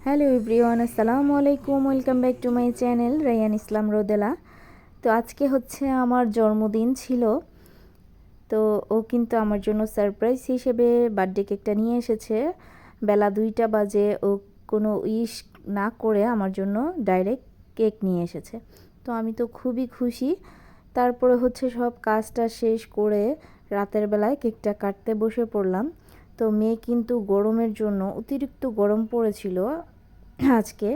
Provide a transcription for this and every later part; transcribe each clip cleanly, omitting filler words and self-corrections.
Hello everyone, আসসালামু আলাইকুম। Welcome back to my channel Rayan Islam Rodela. তো আজকে হচ্ছে আমার জন্মদিন ছিল। তো ও কিন্তু আমার জন্য সারপ্রাইজ হিসেবে বার্থডে কেকটা নিয়ে এসেছে। বেলা 2টা বাজে ও কোনো উইশ না করে আমার জন্য ডাইরেক্ট কেক নিয়ে এসেছে। তো আমি তো খুবই খুশি। তারপরে হচ্ছে সব কাজটা শেষ করে রাতের বেলায় কেকটা কাটতে বসে পড়লাম। তো মেয়ে কিন্তু গরমের জন্য অতিরিক্ত গরম পড়েছিল আজকে।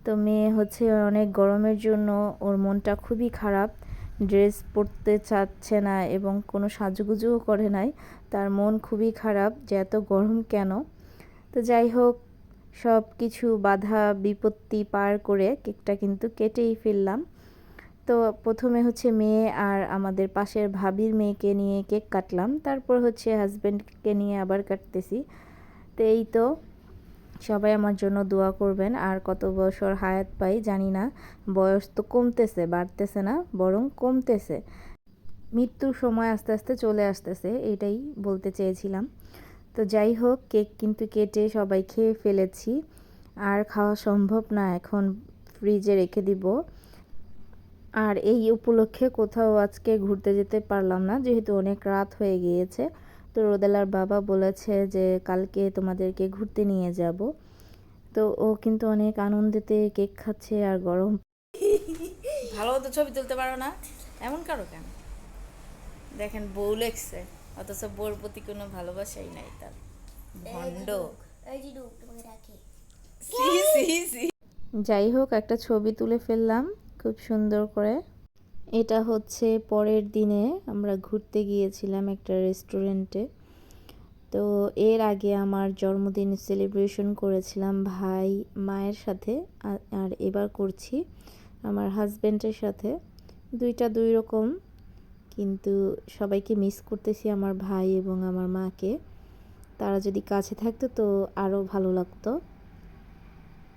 তো মেয়ে হচ্ছে অনেক গরমের জন্য ওর মনটা খুবই খারাপ, ড্রেস পরতে চাচ্ছে না এবং কোনো সাজুগুজুও করে নাই। তার মন খুবই খারাপ যে এত গরম কেন। তো যাই হোক, সব কিছু বাধা বিপত্তি পার করে কেকটা কিন্তু কেটেই ফেললাম। তো প্রথমে হচ্ছে মেয়ে আর আমাদের পাশের ভাবির মেয়েকে নিয়ে কেক কাটলাম, তারপর হচ্ছে হাজব্যান্ডকে নিয়ে আবার কাটতেছি। তো এই তো, সবাই আমার জন্য দোয়া করবেন। আর কত বছর হায়াত পাই জানি না, বয়স তো কমতেছে, বাড়তেছে না, বরং কমতেছে। মৃত্যুর সময় আস্তে আস্তে চলে আসতেছে, এটাই বলতে চেয়েছিলাম। তো যাই হোক, কেক কিন্তু কেটে সবাই খেয়ে ফেলেছি। আর খাওয়া সম্ভব না, এখন ফ্রিজে রেখে দিব। আর এই উপলক্ষে কোথাও আজকে ঘুরতে যেতে পারলাম না, যেহেতু অনেক রাত হয়ে গিয়েছে। তো রোদেলার বাবা বলেছে যে কালকে তোমাদেরকে ঘুরতে নিয়ে যাব। তো ও কিন্তু অনেক আনন্দেতে কেক খাচ্ছে আর গরম। ভালো তো ছবি তুলতে পারো না, এমন কারো কেন? দেখেন বউ লেখছে, অথচ বউর প্রতি কোনো ভালোবাসাই নাই তার। ভণ্ড। সি সি সি। যাই হোক, একটা ছবি তুলে ফেললাম খুব সুন্দর করে। এটা হচ্ছে পরের দিনে আমরা ঘুরতে গিয়েছিলাম একটা রেস্টুরেন্টে। তো এর আগে আমার জন্মদিন সেলিব্রেশন করেছিলাম ভাই মায়ের সাথে, আর এবার করছি আমার হাজব্যান্ডের সাথে। দুইটা দুই রকম, কিন্তু সবাইকে মিস করতেছি, আমার ভাই এবং আমার মাকে। তারা যদি কাছে থাকতো তো আরও ভালো লাগতো।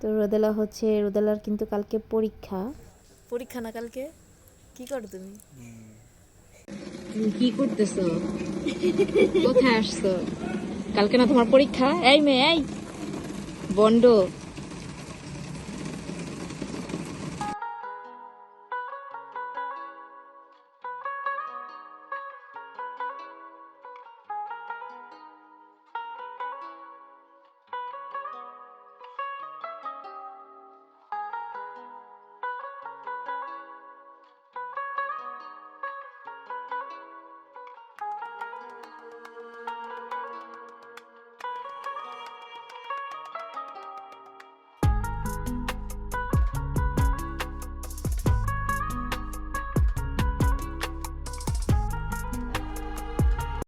তো রোদেলার কিন্তু কালকে পরীক্ষা। পরীক্ষা না কালকে? কি করো তুমি? তুমি কি করতেছো? কোথায় আসছো? কালকে না তোমার পরীক্ষা? এই মেয়ে, এই বন্ড!